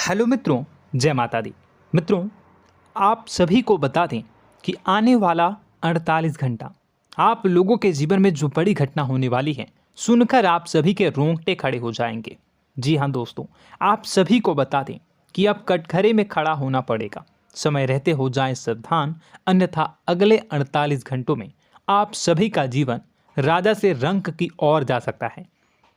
Hello मित्रों, जय माता दी। मित्रों, आप सभी को बता दें कि आने वाला 48 घंटा आप लोगों के जीवन में जो बड़ी घटना होने वाली है, सुनकर आप सभी के रोंगटे खड़े हो जाएंगे। जी हाँ दोस्तों, आप सभी को बता दें कि अब कटघरे में खड़ा होना पड़ेगा। समय रहते हो जाएं सावधान, अन्यथा अगले 48 घंटों में आप सभी का जीवन राजा से रंक की ओर जा सकता है।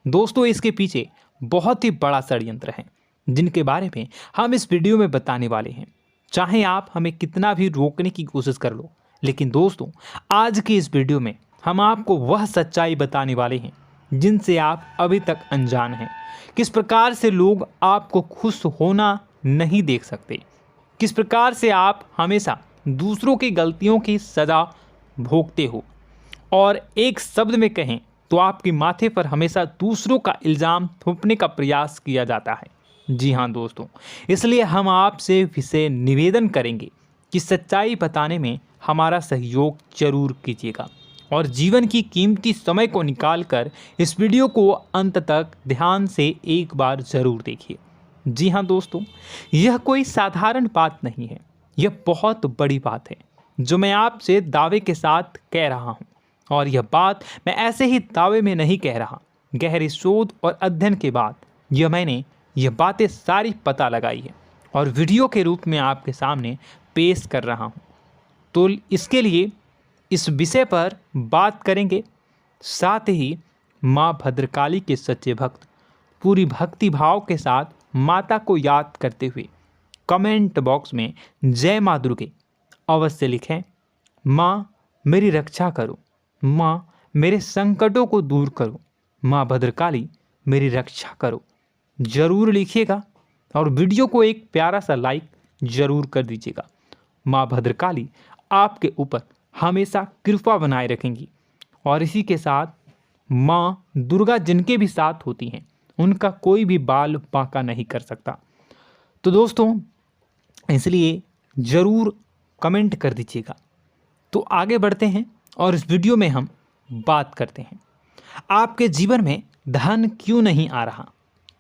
दोस्तों, इसके पीछे बहुत ही बड़ा षड्यंत्र है जिनके बारे में हम इस वीडियो में बताने वाले हैं। चाहे आप हमें कितना भी रोकने की कोशिश कर लो, लेकिन दोस्तों आज की इस वीडियो में हम आपको वह सच्चाई बताने वाले हैं जिनसे आप अभी तक अनजान हैं। किस प्रकार से लोग आपको खुश होना नहीं देख सकते, किस प्रकार से आप हमेशा दूसरों की गलतियों की सज़ा भोगते हो, और एक शब्द में कहें तो आपके माथे पर हमेशा दूसरों का इल्ज़ाम थोपने का प्रयास किया जाता है। जी हाँ दोस्तों, इसलिए हम आपसे विशेष निवेदन करेंगे कि सच्चाई बताने में हमारा सहयोग जरूर कीजिएगा और जीवन की कीमती समय को निकालकर इस वीडियो को अंत तक ध्यान से एक बार ज़रूर देखिए। जी हाँ दोस्तों, यह कोई साधारण बात नहीं है, यह बहुत बड़ी बात है जो मैं आपसे दावे के साथ कह रहा हूँ। और यह बात मैं ऐसे ही दावे में नहीं कह रहा, गहरी शोध और अध्ययन के बाद मैंने यह बातें सारी पता लगाई है और वीडियो के रूप में आपके सामने पेश कर रहा हूँ। तो इसके लिए इस विषय पर बात करेंगे। साथ ही माँ भद्रकाली के सच्चे भक्त पूरी भक्ति भाव के साथ माता को याद करते हुए कमेंट बॉक्स में जय माँ दुर्गे अवश्य लिखें। माँ मेरी रक्षा करो, माँ मेरे संकटों को दूर करो, माँ भद्रकाली मेरी रक्षा करो, ज़रूर लिखिएगा और वीडियो को एक प्यारा सा लाइक ज़रूर कर दीजिएगा। माँ भद्रकाली आपके ऊपर हमेशा कृपा बनाए रखेंगी और इसी के साथ माँ दुर्गा जिनके भी साथ होती हैं उनका कोई भी बाल बांका नहीं कर सकता। तो दोस्तों, इसलिए ज़रूर कमेंट कर दीजिएगा। तो आगे बढ़ते हैं और इस वीडियो में हम बात करते हैं, आपके जीवन में धन क्यों नहीं आ रहा,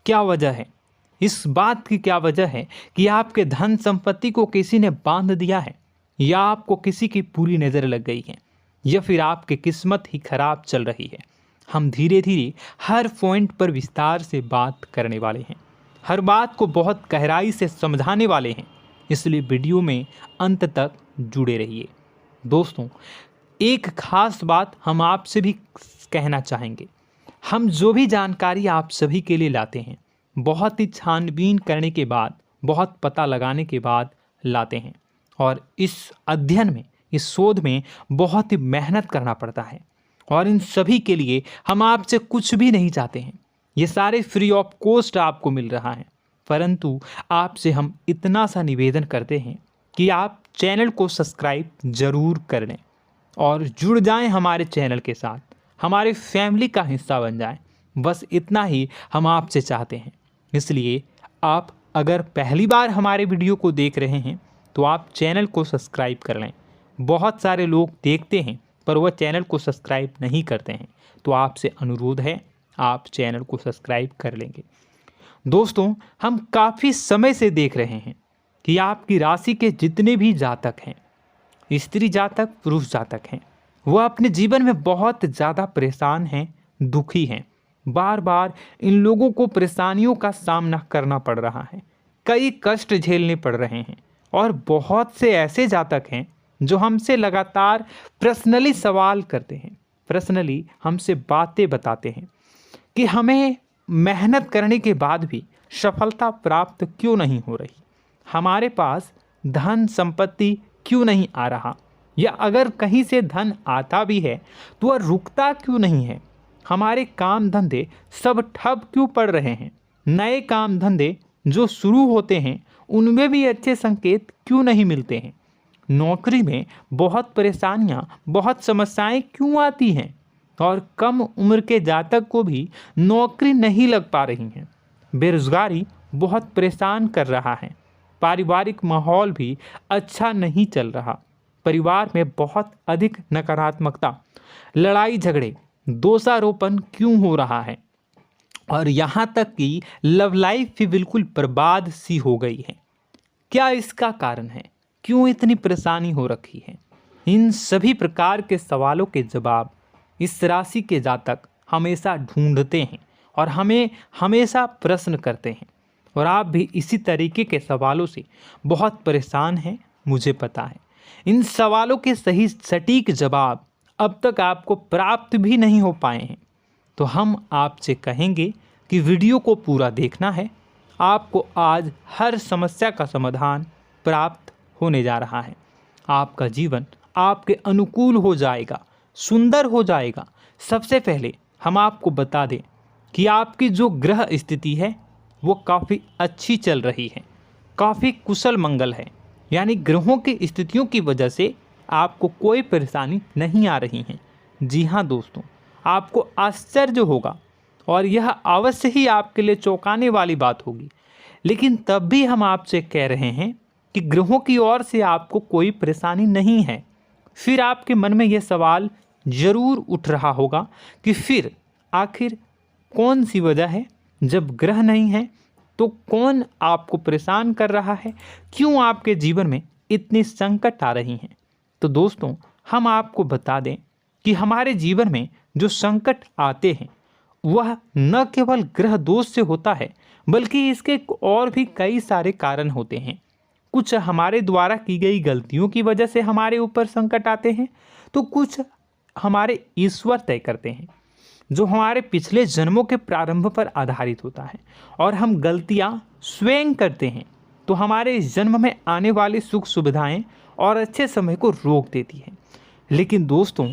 क्या वजह है। इस बात की क्या वजह है कि आपके धन संपत्ति को किसी ने बांध दिया है, या आपको किसी की पूरी नज़र लग गई है, या फिर आपकी किस्मत ही खराब चल रही है। हम धीरे धीरे हर पॉइंट पर विस्तार से बात करने वाले हैं, हर बात को बहुत गहराई से समझाने वाले हैं, इसलिए वीडियो में अंत तक जुड़े रहिए। दोस्तों, एक खास बात हम आपसे भी कहना चाहेंगे। हम जो भी जानकारी आप सभी के लिए लाते हैं, बहुत ही छानबीन करने के बाद, बहुत पता लगाने के बाद लाते हैं, और इस अध्ययन में, इस शोध में बहुत ही मेहनत करना पड़ता है। और इन सभी के लिए हम आपसे कुछ भी नहीं चाहते हैं, ये सारे फ्री ऑफ कॉस्ट आपको मिल रहा है। परंतु आपसे हम इतना सा निवेदन करते हैं कि आप चैनल को सब्सक्राइब ज़रूर कर लें और जुड़ जाएं हमारे चैनल के साथ, हमारे फैमिली का हिस्सा बन जाएं। बस इतना ही हम आपसे चाहते हैं। इसलिए आप अगर पहली बार हमारे वीडियो को देख रहे हैं तो आप चैनल को सब्सक्राइब कर लें। बहुत सारे लोग देखते हैं पर वह चैनल को सब्सक्राइब नहीं करते हैं, तो आपसे अनुरोध है आप चैनल को सब्सक्राइब कर लेंगे। दोस्तों, हम काफ़ी समय से देख रहे हैं कि आपकी राशि के जितने भी जातक हैं, स्त्री जातक, पुरुष जातक हैं, वह अपने जीवन में बहुत ज़्यादा परेशान हैं, दुखी हैं। बार बार इन लोगों को परेशानियों का सामना करना पड़ रहा है, कई कष्ट झेलने पड़ रहे हैं। और बहुत से ऐसे जातक हैं जो हमसे लगातार पर्सनली सवाल करते हैं, पर्सनली हमसे बातें बताते हैं कि हमें मेहनत करने के बाद भी सफलता प्राप्त क्यों नहीं हो रही, हमारे पास धन संपत्ति क्यों नहीं आ रहा, या अगर कहीं से धन आता भी है तो वह रुकता क्यों नहीं है, हमारे काम धंधे सब ठप क्यों पड़ रहे हैं, नए काम धंधे जो शुरू होते हैं उनमें भी अच्छे संकेत क्यों नहीं मिलते हैं, नौकरी में बहुत परेशानियां, बहुत समस्याएं क्यों आती हैं, और कम उम्र के जातक को भी नौकरी नहीं लग पा रही हैं, बेरोजगारी बहुत परेशान कर रहा है, पारिवारिक माहौल भी अच्छा नहीं चल रहा, परिवार में बहुत अधिक नकारात्मकता, लड़ाई झगड़े, दोषारोपण क्यों हो रहा है, और यहाँ तक कि लव लाइफ भी बिल्कुल बर्बाद सी हो गई है। क्या इसका कारण है? क्यों इतनी परेशानी हो रखी है? इन सभी प्रकार के सवालों के जवाब इस राशि के जातक हमेशा ढूंढते हैं और हमें हमेशा प्रश्न करते हैं। और आप भी इसी तरीके के सवालों से बहुत परेशान हैं, मुझे पता है। इन सवालों के सही सटीक जवाब अब तक आपको प्राप्त भी नहीं हो पाए हैं, तो हम आपसे कहेंगे कि वीडियो को पूरा देखना है। आपको आज हर समस्या का समाधान प्राप्त होने जा रहा है। आपका जीवन आपके अनुकूल हो जाएगा, सुंदर हो जाएगा। सबसे पहले हम आपको बता दें कि आपकी जो ग्रह स्थिति है वो काफ़ी अच्छी चल रही है, काफ़ी कुशल मंगल है। यानी ग्रहों की स्थितियों की वजह से आपको कोई परेशानी नहीं आ रही है। जी हाँ दोस्तों, आपको आश्चर्य होगा और यह अवश्य ही आपके लिए चौंकाने वाली बात होगी, लेकिन तब भी हम आपसे कह रहे हैं कि ग्रहों की ओर से आपको कोई परेशानी नहीं है। फिर आपके मन में यह सवाल जरूर उठ रहा होगा कि फिर आखिर कौन सी वजह है? जब ग्रह नहीं है तो कौन आपको परेशान कर रहा है? क्यों आपके जीवन में इतनी संकट आ रही हैं? तो दोस्तों, हम आपको बता दें कि हमारे जीवन में जो संकट आते हैं वह न केवल ग्रह दोष से होता है, बल्कि इसके और भी कई सारे कारण होते हैं। कुछ हमारे द्वारा की गई गलतियों की वजह से हमारे ऊपर संकट आते हैं, तो कुछ हमारे ईश्वर तय करते हैं, जो हमारे पिछले जन्मों के प्रारंभ पर आधारित होता है। और हम गलतियां स्वयं करते हैं तो हमारे इस जन्म में आने वाली सुख सुविधाएं और अच्छे समय को रोक देती है। लेकिन दोस्तों,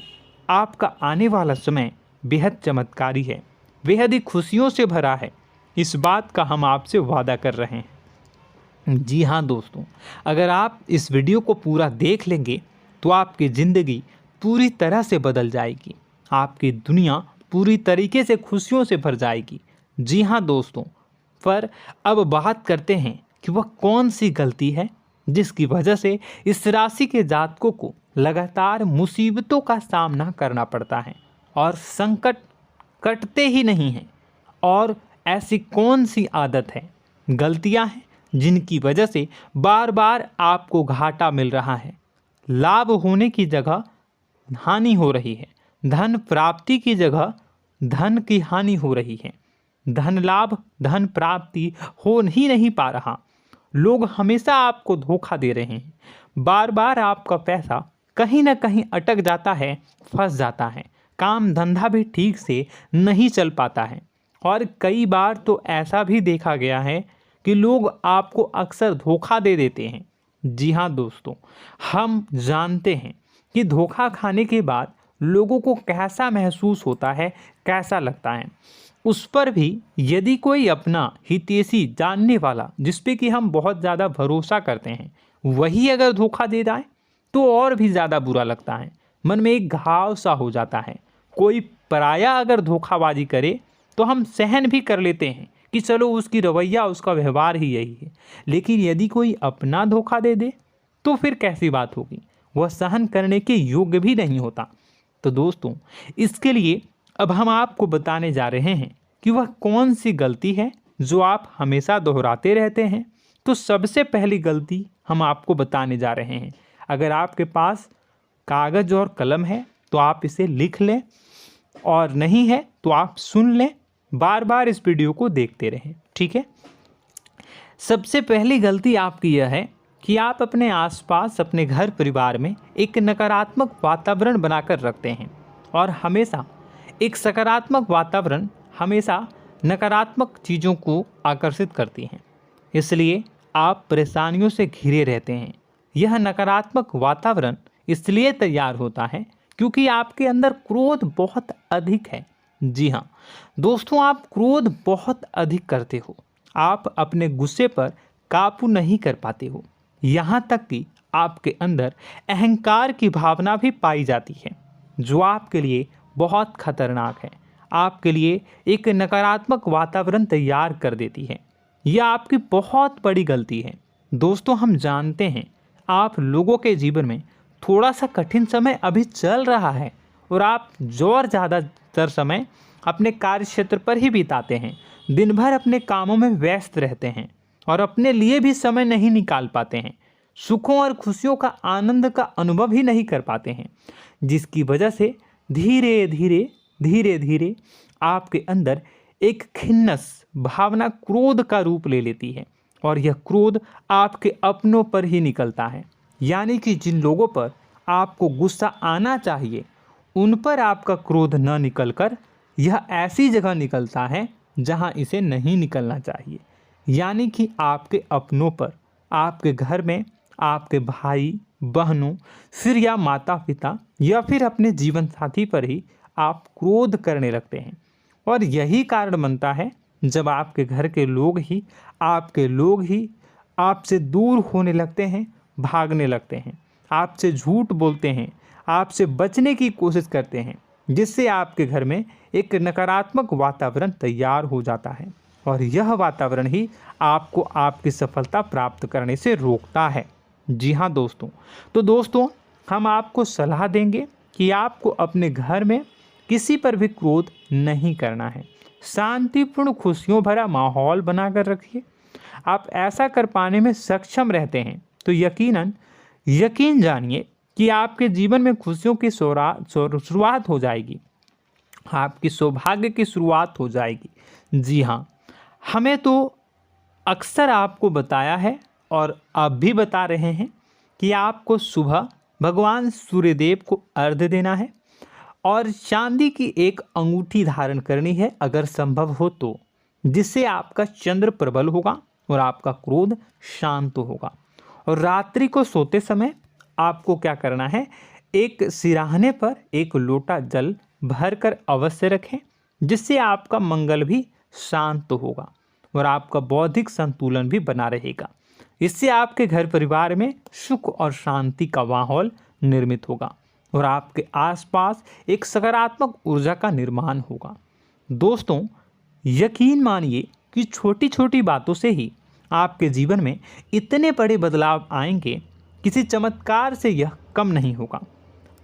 आपका आने वाला समय बेहद चमत्कारी है, बेहद ही खुशियों से भरा है। इस बात का हम आपसे वादा कर रहे हैं। जी हाँ दोस्तों, अगर आप इस वीडियो को पूरा देख लेंगे तो आपकी ज़िंदगी पूरी तरह से बदल जाएगी, आपकी दुनिया पूरी तरीके से खुशियों से भर जाएगी। जी हाँ दोस्तों, पर अब बात करते हैं कि वह कौन सी गलती है जिसकी वजह से इस राशि के जातकों को लगातार मुसीबतों का सामना करना पड़ता है और संकट कटते ही नहीं हैं। और ऐसी कौन सी आदत है, गलतियां हैं जिनकी वजह से बार बार आपको घाटा मिल रहा है, लाभ होने की जगह हानि हो रही है, धन प्राप्ति की जगह धन की हानि हो रही है, धन लाभ धन प्राप्ति हो ही नहीं पा रहा, लोग हमेशा आपको धोखा दे रहे हैं, बार बार आपका पैसा कहीं ना कहीं अटक जाता है, फंस जाता है, काम धंधा भी ठीक से नहीं चल पाता है। और कई बार तो ऐसा भी देखा गया है कि लोग आपको अक्सर धोखा दे देते हैं। जी हाँ दोस्तों, हम जानते हैं कि धोखा खाने के बाद लोगों को कैसा महसूस होता है, कैसा लगता है। उस पर भी यदि कोई अपना हितैषी जानने वाला, जिस पे कि हम बहुत ज़्यादा भरोसा करते हैं, वही अगर धोखा दे जाए तो और भी ज़्यादा बुरा लगता है, मन में एक घाव सा हो जाता है। कोई पराया अगर धोखाबाजी करे तो हम सहन भी कर लेते हैं कि चलो उसकी रवैया उसका व्यवहार ही यही है, लेकिन यदि कोई अपना धोखा दे दे तो फिर कैसी बात होगी, वह सहन करने के योग्य भी नहीं होता। तो दोस्तों, इसके लिए अब हम आपको बताने जा रहे हैं कि वह कौन सी गलती है जो आप हमेशा दोहराते रहते हैं। तो सबसे पहली गलती हम आपको बताने जा रहे हैं। अगर आपके पास कागज़ और कलम है तो आप इसे लिख लें, और नहीं है तो आप सुन लें, बार बार इस वीडियो को देखते रहें, ठीक है। सबसे पहली गलती आपकी यह है कि आप अपने आसपास, अपने घर परिवार में एक नकारात्मक वातावरण बनाकर रखते हैं, और हमेशा एक सकारात्मक वातावरण हमेशा नकारात्मक चीज़ों को आकर्षित करती हैं। इसलिए आप परेशानियों से घिरे रहते हैं। यह नकारात्मक वातावरण इसलिए तैयार होता है क्योंकि आपके अंदर क्रोध बहुत अधिक है। जी हाँ दोस्तों, आप क्रोध बहुत अधिक करते हो, आप अपने गुस्से पर काबू नहीं कर पाते हो, यहाँ तक कि आपके अंदर अहंकार की भावना भी पाई जाती है, जो आपके लिए बहुत खतरनाक है, आपके लिए एक नकारात्मक वातावरण तैयार कर देती है। यह आपकी बहुत बड़ी गलती है। दोस्तों, हम जानते हैं आप लोगों के जीवन में थोड़ा सा कठिन समय अभी चल रहा है और आप और ज़्यादा अधिकतर समय अपने कार्य क्षेत्र पर ही बिताते हैं, दिन भर अपने कामों में व्यस्त रहते हैं और अपने लिए भी समय नहीं निकाल पाते हैं, सुखों और खुशियों का आनंद का अनुभव ही नहीं कर पाते हैं, जिसकी वजह से धीरे धीरे आपके अंदर एक खिन्नस भावना क्रोध का रूप ले लेती है और यह क्रोध आपके अपनों पर ही निकलता है। यानी कि जिन लोगों पर आपको गुस्सा आना चाहिए उन पर आपका क्रोध न निकलकर यह ऐसी जगह निकलता है जहां इसे नहीं निकलना चाहिए। यानी कि आपके अपनों पर, आपके घर में आपके भाई बहनों, फिर या माता पिता या फिर अपने जीवन साथी पर ही आप क्रोध करने लगते हैं। और यही कारण बनता है जब आपके घर के लोग ही आपसे दूर होने लगते हैं, भागने लगते हैं, आपसे झूठ बोलते हैं, आपसे बचने की कोशिश करते हैं, जिससे आपके घर में एक नकारात्मक वातावरण तैयार हो जाता है और यह वातावरण ही आपको आपकी सफलता प्राप्त करने से रोकता है। जी हाँ दोस्तों, तो दोस्तों हम आपको सलाह देंगे कि आपको अपने घर में किसी पर भी क्रोध नहीं करना है। शांतिपूर्ण खुशियों भरा माहौल बनाकर रखिए। आप ऐसा कर पाने में सक्षम रहते हैं तो यकीन जानिए कि आपके जीवन में खुशियों की शुरुआत हो जाएगी, आपकी सौभाग्य की शुरुआत हो जाएगी। जी हाँ, हमें तो अक्सर आपको बताया है और अब भी बता रहे हैं कि आपको सुबह भगवान सूर्यदेव को अर्घ्य देना है और चांदी की एक अंगूठी धारण करनी है अगर संभव हो तो, जिससे आपका चंद्र प्रबल होगा और आपका क्रोध शांत होगा। और रात्रि को सोते समय आपको क्या करना है, एक सिराहने पर एक लोटा जल भरकर अवश्य रखें, जिससे आपका मंगल भी शांत होगा और आपका बौद्धिक संतुलन भी बना रहेगा। इससे आपके घर परिवार में सुख और शांति का माहौल निर्मित होगा और आपके आसपास एक सकारात्मक ऊर्जा का निर्माण होगा। दोस्तों यकीन मानिए कि छोटी छोटी बातों से ही आपके जीवन में इतने बड़े बदलाव आएंगे, किसी चमत्कार से यह कम नहीं होगा।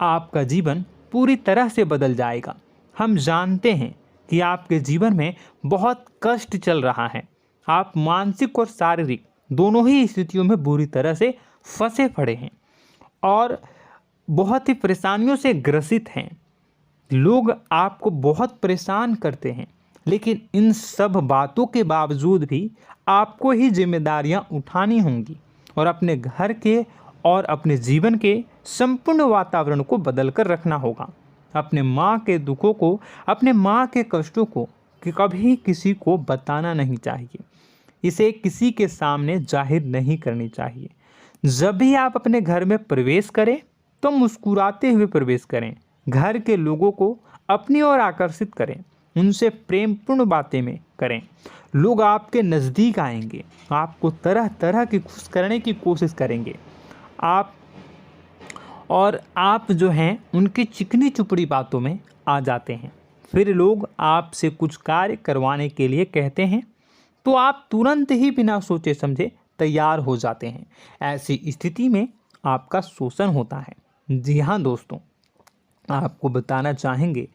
आपका जीवन पूरी तरह से बदल जाएगा। हम जानते हैं कि आपके जीवन में बहुत कष्ट चल रहा है, आप मानसिक और शारीरिक दोनों ही स्थितियों में बुरी तरह से फंसे पड़े हैं और बहुत ही परेशानियों से ग्रसित हैं। लोग आपको बहुत परेशान करते हैं, लेकिन इन सब बातों के बावजूद भी आपको ही जिम्मेदारियां उठानी होंगी और अपने घर के और अपने जीवन के संपूर्ण वातावरण को बदल कर रखना होगा। अपने माँ के दुखों को, अपने माँ के कष्टों को कभी किसी को बताना नहीं चाहिए, इसे किसी के सामने जाहिर नहीं करनी चाहिए। जब भी आप अपने घर में प्रवेश करें तो मुस्कुराते हुए प्रवेश करें, घर के लोगों को अपनी ओर आकर्षित करें, उनसे प्रेमपूर्ण बातें में करें। लोग आपके नज़दीक आएंगे, आपको तरह तरह की खुश करने की कोशिश करेंगे। आप जो हैं उनकी चिकनी चुपड़ी बातों में आ जाते हैं। फिर लोग आपसे कुछ कार्य करवाने के लिए कहते हैं तो आप तुरंत ही बिना सोचे समझे तैयार हो जाते हैं। ऐसी स्थिति में आपका शोषण होता है। जी हाँ दोस्तों, आपको बताना चाहेंगे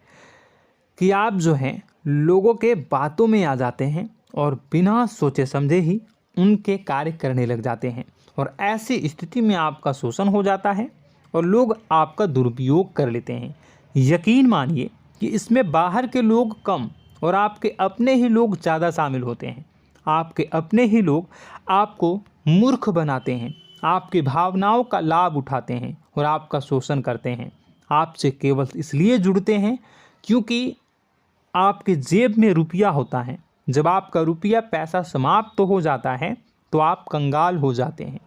कि आप जो हैं लोगों के बातों में आ जाते हैं और बिना सोचे समझे ही उनके कार्य करने लग जाते हैं और ऐसी स्थिति में आपका शोषण हो जाता है और लोग आपका दुरुपयोग कर लेते हैं। यकीन मानिए कि इसमें बाहर के लोग कम और आपके अपने ही लोग ज़्यादा शामिल होते हैं। आपके अपने ही लोग आपको मूर्ख बनाते हैं, आपकी भावनाओं का लाभ उठाते हैं और आपका शोषण करते हैं। आपसे केवल इसलिए जुड़ते हैं क्योंकि आपके जेब में रुपया होता है। जब आपका रुपया पैसा समाप्त हो जाता है तो आप कंगाल हो जाते हैं,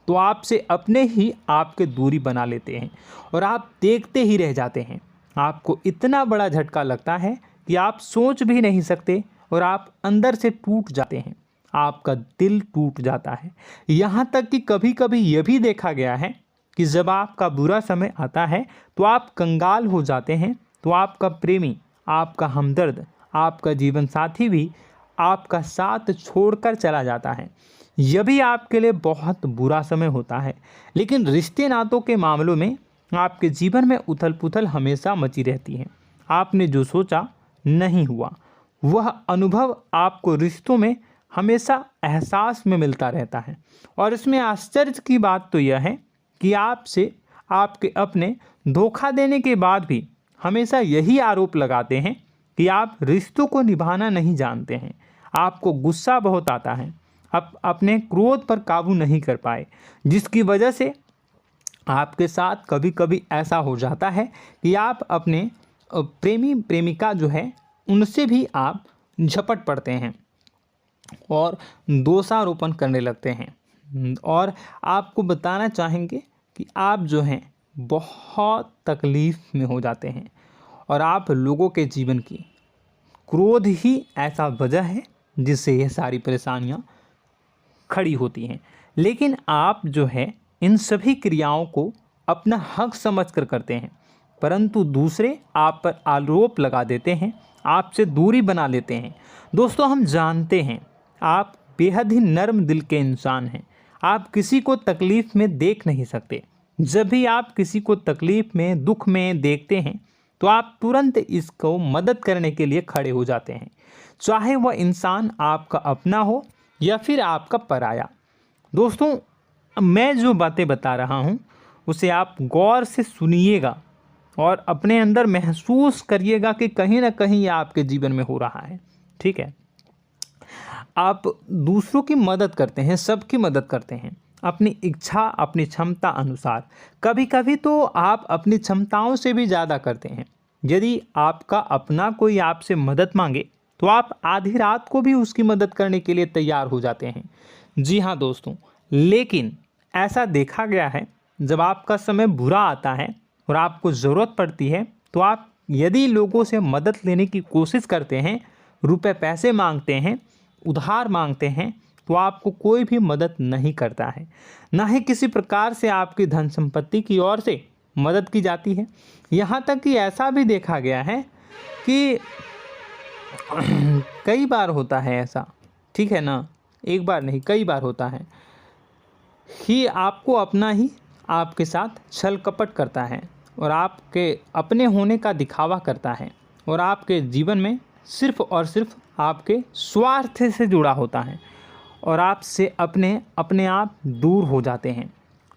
तो आपसे अपने ही आपके दूरी बना लेते हैं और आप देखते ही रह जाते हैं। आपको इतना बड़ा झटका लगता है कि आप सोच भी नहीं सकते और आप अंदर से टूट जाते हैं, आपका दिल टूट जाता है। यहाँ तक कि कभी कभी यह भी देखा गया है कि जब आपका बुरा समय आता है तो आप कंगाल हो जाते हैं, तो आपका प्रेमी, आपका हमदर्द, आपका जीवन साथी भी आपका साथ छोड़कर चला जाता है। यह भी आपके लिए बहुत बुरा समय होता है। लेकिन रिश्ते नातों के मामलों में आपके जीवन में उथल पुथल हमेशा मची रहती है। आपने जो सोचा नहीं हुआ। वह अनुभव आपको रिश्तों में हमेशा एहसास में मिलता रहता है। और इसमें आश्चर्य की बात तो यह है कि आपसे आपके अपने धोखा देने के बाद भी हमेशा यही आरोप लगाते हैं कि आप रिश्तों को निभाना नहीं जानते हैं। आपको गुस्सा बहुत आता है, आप अपने क्रोध पर काबू नहीं कर पाए, जिसकी वजह से आपके साथ कभी कभी ऐसा हो जाता है कि आप अपने प्रेमी प्रेमिका जो है उनसे भी आप झपट पड़ते हैं और दोषारोपण करने लगते हैं। और आपको बताना चाहेंगे कि आप जो हैं बहुत तकलीफ़ में हो जाते हैं और आप लोगों के जीवन की क्रोध ही ऐसा वजह है जिससे ये सारी परेशानियां खड़ी होती हैं। लेकिन आप जो है इन सभी क्रियाओं को अपना हक समझकर करते हैं, परंतु दूसरे आप पर आरोप लगा देते हैं, आपसे दूरी बना लेते हैं। दोस्तों, हम जानते हैं आप बेहद ही नर्म दिल के इंसान हैं। आप किसी को तकलीफ़ में देख नहीं सकते। जब भी आप किसी को तकलीफ़ में, दुख में देखते हैं तो आप तुरंत इसको मदद करने के लिए खड़े हो जाते हैं, चाहे वह इंसान आपका अपना हो या फिर आपका पराया। दोस्तों, मैं जो बातें बता रहा हूँ उसे आप गौर से सुनिएगा और अपने अंदर महसूस करिएगा कि कहीं ना कहीं ये आपके जीवन में हो रहा है। ठीक है, आप दूसरों की मदद करते हैं, सबकी मदद करते हैं अपनी इच्छा, अपनी क्षमता अनुसार। कभी कभी तो आप अपनी क्षमताओं से भी ज़्यादा करते हैं। यदि आपका अपना कोई आपसे मदद मांगे तो आप आधी रात को भी उसकी मदद करने के लिए तैयार हो जाते हैं। जी हाँ दोस्तों, लेकिन ऐसा देखा गया है जब आपका समय बुरा आता है और आपको ज़रूरत पड़ती है तो आप यदि लोगों से मदद लेने की कोशिश करते हैं, रुपए पैसे मांगते हैं, उधार मांगते हैं, तो आपको कोई भी मदद नहीं करता है। ना ही किसी प्रकार से आपकी धन संपत्ति की ओर से मदद की जाती है। यहाँ तक कि ऐसा भी देखा गया है कि कई बार होता है ऐसा, ठीक है ना, एक बार नहीं कई बार होता है कि आपको अपना ही आपके साथ छल कपट करता है और आपके अपने होने का दिखावा करता है और आपके जीवन में सिर्फ और सिर्फ आपके स्वार्थ से जुड़ा होता है और आपसे अपने आप दूर हो जाते हैं।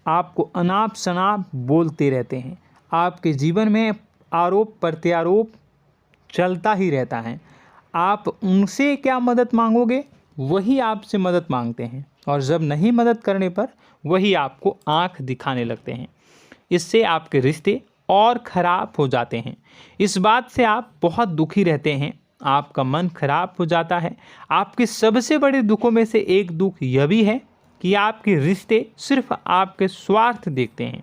आपको अनाप शनाप बोलते रहते हैं। आपके जीवन में आरोप प्रत्यारोप चलता ही रहता है। आप उनसे क्या मदद मांगोगे, वही आपसे मदद मांगते हैं और जब नहीं मदद करने पर वही आपको आंख दिखाने लगते हैं। इससे आपके रिश्ते और ख़राब हो जाते हैं। इस बात से आप बहुत दुखी रहते हैं, आपका मन खराब हो जाता है। आपके सबसे बड़े दुखों में से एक दुख यह भी है कि आपके रिश्ते सिर्फ आपके स्वार्थ देखते हैं,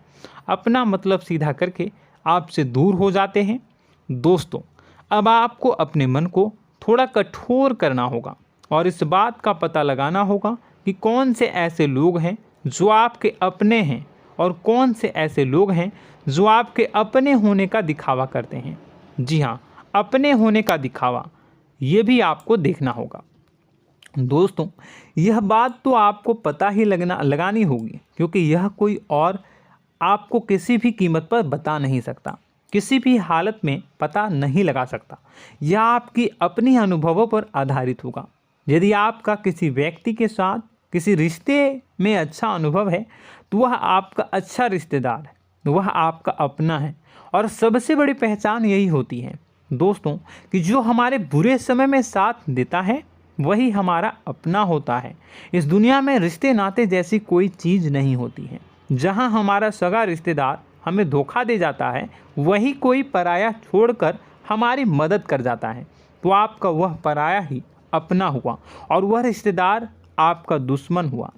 अपना मतलब सीधा करके आपसे दूर हो जाते हैं। दोस्तों, अब आपको अपने मन को थोड़ा कठोर करना होगा और इस बात का पता लगाना होगा कि कौन से ऐसे लोग हैं जो आपके अपने हैं और कौन से ऐसे लोग हैं जो आपके अपने होने का दिखावा करते हैं। जी हाँ, अपने होने का दिखावा, ये भी आपको देखना होगा। दोस्तों, यह बात तो आपको पता ही लगानी होगी, क्योंकि यह कोई और आपको किसी भी कीमत पर बता नहीं सकता, किसी भी हालत में पता नहीं लगा सकता। यह आपकी अपनी अनुभवों पर आधारित होगा। यदि आपका किसी व्यक्ति के साथ किसी रिश्ते में अच्छा अनुभव है तो वह आपका अच्छा रिश्तेदार है, वह आपका अपना है। और सबसे बड़ी पहचान यही होती है दोस्तों कि जो हमारे बुरे समय में साथ देता है वही हमारा अपना होता है। इस दुनिया में रिश्ते नाते जैसी कोई चीज़ नहीं होती है। जहां हमारा सगा रिश्तेदार हमें धोखा दे जाता है, वही कोई पराया छोड़कर हमारी मदद कर जाता है, तो आपका वह पराया ही अपना हुआ और वह रिश्तेदार आपका दुश्मन हुआ।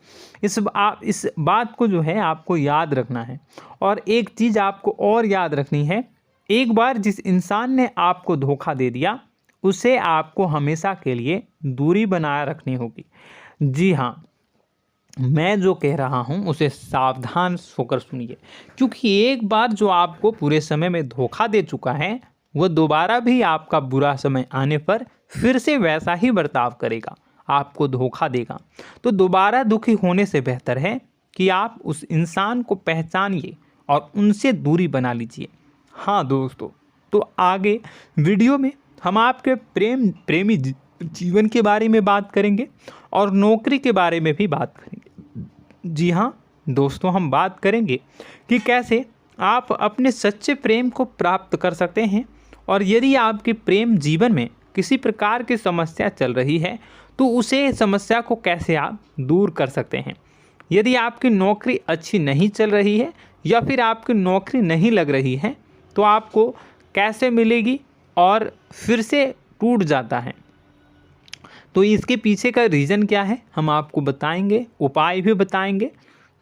इस बात को जो है आपको याद रखना है। और एक चीज़ आपको और याद रखनी है, एक बार जिस इंसान ने आपको धोखा दे दिया उसे आपको हमेशा के लिए दूरी बनाए रखनी होगी। जी हाँ, मैं जो कह रहा हूँ उसे सावधान होकर सुनिए, क्योंकि एक बार जो आपको पूरे समय में धोखा दे चुका है वह दोबारा भी आपका बुरा समय आने पर फिर से वैसा ही बर्ताव करेगा, आपको धोखा देगा। तो दोबारा दुखी होने से बेहतर है कि आप उस इंसान को पहचानिए और उनसे दूरी बना लीजिए। हाँ दोस्तों, तो आगे वीडियो में हम आपके प्रेमी जीवन के बारे में बात करेंगे और नौकरी के बारे में भी बात करेंगे। जी हाँ दोस्तों, हम बात करेंगे कि कैसे आप अपने सच्चे प्रेम को प्राप्त कर सकते हैं, और यदि आपके प्रेम जीवन में किसी प्रकार की समस्या चल रही है तो उसे समस्या को कैसे आप दूर कर सकते हैं। यदि आपकी नौकरी अच्छी नहीं चल रही है या फिर आपकी नौकरी नहीं लग रही है तो आपको कैसे मिलेगी और फिर से टूट जाता है, तो इसके पीछे का रीज़न क्या है हम आपको बताएंगे, उपाय भी बताएंगे।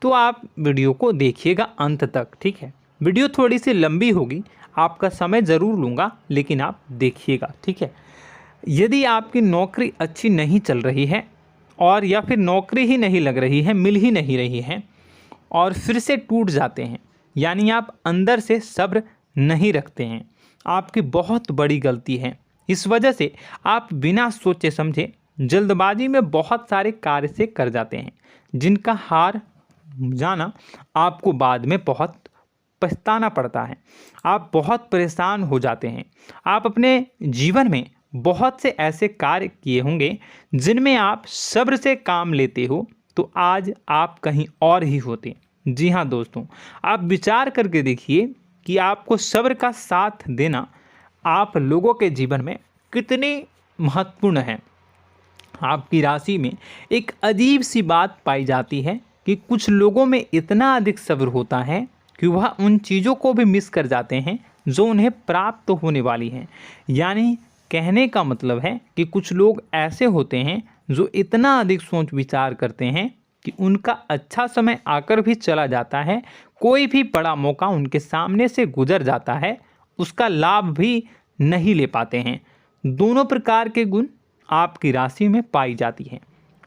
तो आप वीडियो को देखिएगा अंत तक, ठीक है। वीडियो थोड़ी सी लंबी होगी, आपका समय ज़रूर लूँगा, लेकिन आप देखिएगा, ठीक है। यदि आपकी नौकरी अच्छी नहीं चल रही है और या फिर नौकरी ही नहीं लग रही है, मिल ही नहीं रही है और फिर से टूट जाते हैं, यानी आप अंदर से सब्र नहीं रखते हैं, आपकी बहुत बड़ी गलती है। इस वजह से आप बिना सोचे समझे जल्दबाजी में बहुत सारे कार्य से कर जाते हैं, जिनका हार जाना आपको बाद में बहुत पछताना पड़ता है। आप बहुत परेशान हो जाते हैं। आप अपने जीवन में बहुत से ऐसे कार्य किए होंगे जिनमें आप सब्र से काम लेते हो, तो आज आप कहीं और ही होते। जी हाँ दोस्तों, आप विचार करके देखिए कि आपको सब्र का साथ देना आप लोगों के जीवन में कितने महत्वपूर्ण है। आपकी राशि में एक अजीब सी बात पाई जाती है कि कुछ लोगों में इतना अधिक सब्र होता है कि वह उन चीज़ों को भी मिस कर जाते हैं जो उन्हें प्राप्त होने वाली हैं। यानी कहने का मतलब है कि कुछ लोग ऐसे होते हैं जो इतना अधिक सोच विचार करते हैं कि उनका अच्छा समय आकर भी चला जाता है, कोई भी बड़ा मौका उनके सामने से गुजर जाता है, उसका लाभ भी नहीं ले पाते हैं। दोनों प्रकार के गुण आपकी राशि में पाई जाती हैं।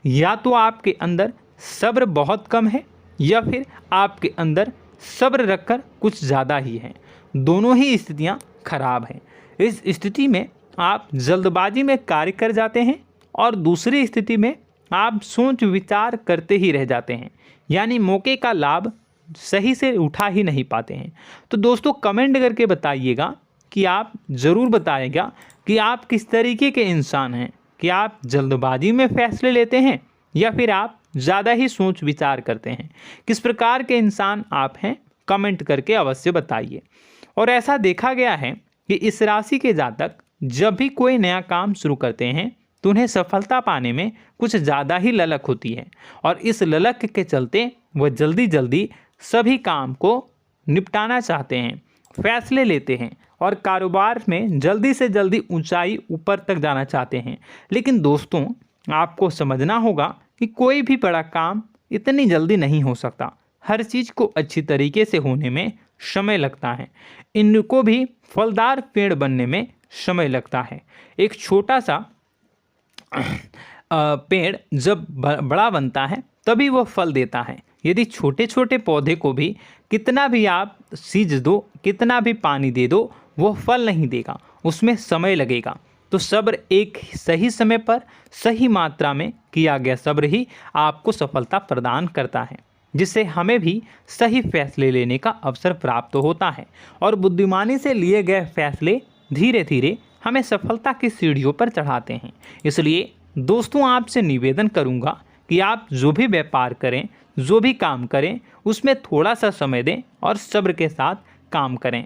या तो आपके अंदर सब्र बहुत कम है या फिर आपके अंदर सब्र रखकर कुछ ज़्यादा ही है। दोनों ही स्थितियाँ खराब हैं। इस स्थिति में आप जल्दबाजी में कार्य कर जाते हैं और दूसरी स्थिति में आप सोच विचार करते ही रह जाते हैं, यानी मौके का लाभ सही से उठा ही नहीं पाते हैं। तो दोस्तों कमेंट करके बताइएगा कि आप ज़रूर बताइएगा कि आप किस तरीके के इंसान हैं, कि आप जल्दबाजी में फैसले लेते हैं या फिर आप ज़्यादा ही सोच विचार करते हैं। किस प्रकार के इंसान आप हैं, कमेंट करके अवश्य बताइए। और ऐसा देखा गया है कि इस राशि के जातक जब भी कोई नया काम शुरू करते हैं तो उन्हें सफलता पाने में कुछ ज़्यादा ही ललक होती है, और इस ललक के चलते वह जल्दी जल्दी सभी काम को निपटाना चाहते हैं, फैसले लेते हैं और कारोबार में जल्दी से जल्दी ऊंचाई ऊपर तक जाना चाहते हैं। लेकिन दोस्तों आपको समझना होगा कि कोई भी बड़ा काम इतनी जल्दी नहीं हो सकता। हर चीज़ को अच्छी तरीके से होने में समय लगता है। इनको भी फलदार पेड़ बनने में समय लगता है। एक छोटा सा पेड़ जब बड़ा बनता है तभी वो फल देता है। यदि छोटे छोटे पौधे को भी कितना भी आप सींच दो, कितना भी पानी दे दो, वो फल नहीं देगा, उसमें समय लगेगा। तो सब्र एक सही समय पर सही मात्रा में किया गया सब्र ही आपको सफलता प्रदान करता है, जिससे हमें भी सही फैसले लेने का अवसर प्राप्त होता है और बुद्धिमानी से लिए गए फैसले धीरे धीरे हमें सफलता की सीढ़ियों पर चढ़ाते हैं। इसलिए दोस्तों आपसे निवेदन करूंगा कि आप जो भी व्यापार करें, जो भी काम करें, उसमें थोड़ा सा समय दें और सब्र के साथ काम करें।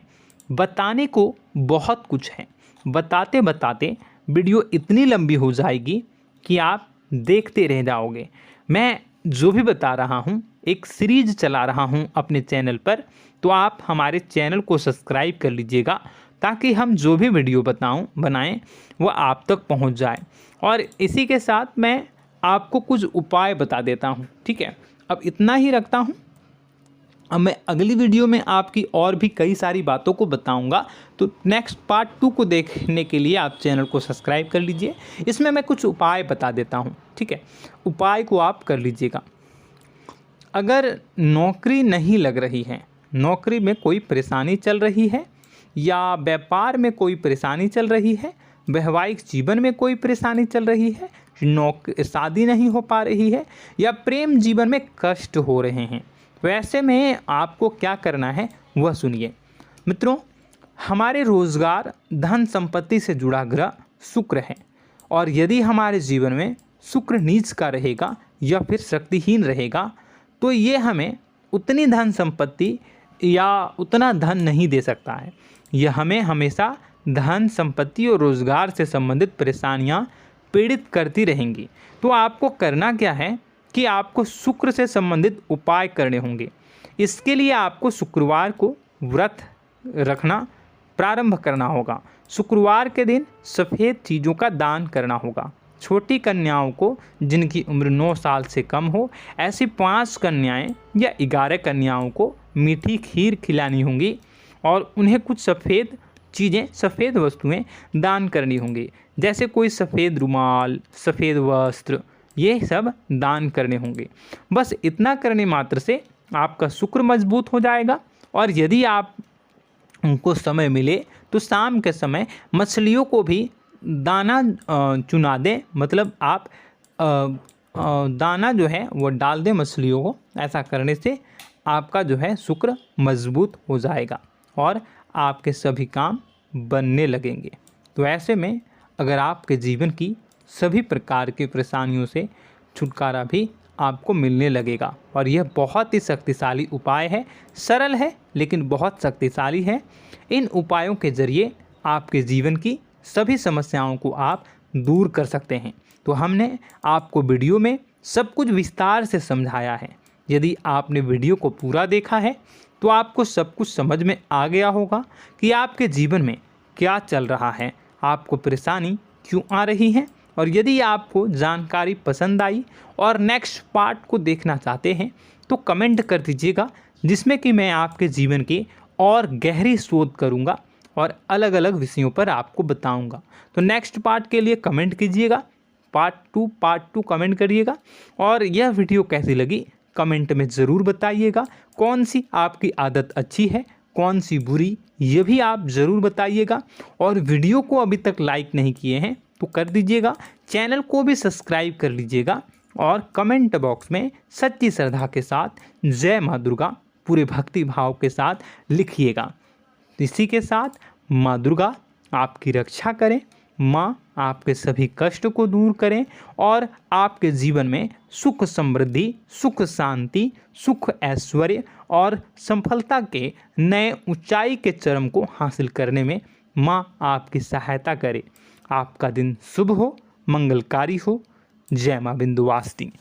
बताने को बहुत कुछ है, बताते बताते वीडियो इतनी लंबी हो जाएगी कि आप देखते रह जाओगे। मैं जो भी बता रहा हूँ एक सीरीज चला रहा हूँ अपने चैनल पर, तो आप हमारे चैनल को सब्सक्राइब कर लीजिएगा ताकि हम जो भी वीडियो बनाएं वो आप तक पहुँच जाए। और इसी के साथ मैं आपको कुछ उपाय बता देता हूँ, ठीक है। अब इतना ही रखता हूँ। अब मैं अगली वीडियो में आपकी और भी कई सारी बातों को बताऊंगा, तो नेक्स्ट पार्ट 2 को देखने के लिए आप चैनल को सब्सक्राइब कर लीजिए। इसमें मैं कुछ उपाय बता देता हूं, ठीक है। उपाय को आप कर लीजिएगा। अगर नौकरी नहीं लग रही है, नौकरी में कोई परेशानी चल रही है, या व्यापार में कोई परेशानी चल रही है, वैवाहिक जीवन में कोई परेशानी चल रही है, शादी नहीं हो पा रही है, या प्रेम जीवन में कष्ट हो रहे हैं, वैसे में आपको क्या करना है वह सुनिए। मित्रों, हमारे रोजगार धन संपत्ति से जुड़ा ग्रह शुक्र है, और यदि हमारे जीवन में शुक्र नीच का रहेगा या फिर शक्तिहीन रहेगा तो ये हमें उतनी धन संपत्ति या उतना धन नहीं दे सकता है। यह हमें हमेशा धन संपत्ति और रोजगार से संबंधित परेशानियां पीड़ित करती रहेंगी। तो आपको करना क्या है कि आपको शुक्र से संबंधित उपाय करने होंगे। इसके लिए आपको शुक्रवार को व्रत रखना प्रारंभ करना होगा। शुक्रवार के दिन सफ़ेद चीज़ों का दान करना होगा। छोटी कन्याओं को जिनकी उम्र 9 साल से कम हो, ऐसी 5 कन्याएं या 11 कन्याओं को मीठी खीर खिलानी होंगी और उन्हें कुछ सफ़ेद चीज़ें, सफ़ेद वस्तुएं दान करनी होंगी, जैसे कोई सफ़ेद रुमाल, सफ़ेद वस्त्र, ये सब दान करने होंगे। बस इतना करने मात्र से आपका शुक्र मजबूत हो जाएगा। और यदि आप उनको समय मिले तो शाम के समय मछलियों को भी दाना चुना दें, मतलब आप दाना जो है वो डाल दें मछलियों को। ऐसा करने से आपका जो है शुक्र मजबूत हो जाएगा और आपके सभी काम बनने लगेंगे। तो ऐसे में अगर आपके जीवन की सभी प्रकार की परेशानियों से छुटकारा भी आपको मिलने लगेगा। और यह बहुत ही शक्तिशाली उपाय है, सरल है लेकिन बहुत शक्तिशाली है। इन उपायों के ज़रिए आपके जीवन की सभी समस्याओं को आप दूर कर सकते हैं। तो हमने आपको वीडियो में सब कुछ विस्तार से समझाया है। यदि आपने वीडियो को पूरा देखा है तो आपको सब कुछ समझ में आ गया होगा कि आपके जीवन में क्या चल रहा है, आपको परेशानी क्यों आ रही है। और यदि आपको जानकारी पसंद आई और नेक्स्ट पार्ट को देखना चाहते हैं तो कमेंट कर दीजिएगा, जिसमें कि मैं आपके जीवन की और गहरी शोध करूंगा और अलग अलग विषयों पर आपको बताऊंगा। तो नेक्स्ट पार्ट के लिए कमेंट कीजिएगा, पार्ट टू कमेंट करिएगा। और यह वीडियो कैसी लगी कमेंट में ज़रूर बताइएगा। कौन सी आपकी आदत अच्छी है, कौन सी बुरी, ये भी आप ज़रूर बताइएगा। और वीडियो को अभी तक लाइक नहीं किए हैं तो कर दीजिएगा, चैनल को भी सब्सक्राइब कर लीजिएगा और कमेंट बॉक्स में सच्ची श्रद्धा के साथ जय माँ दुर्गा पूरे भक्ति भाव के साथ लिखिएगा। इसी के साथ माँ दुर्गा आपकी रक्षा करें, माँ आपके सभी कष्ट को दूर करें और आपके जीवन में सुख समृद्धि, सुख शांति, सुख ऐश्वर्य और सफलता के नए ऊंचाई के चरम को हासिल करने में माँ आपकी सहायता करे। आपका दिन शुभ हो, मंगलकारी हो। जय माँ विंध्यवासिनी।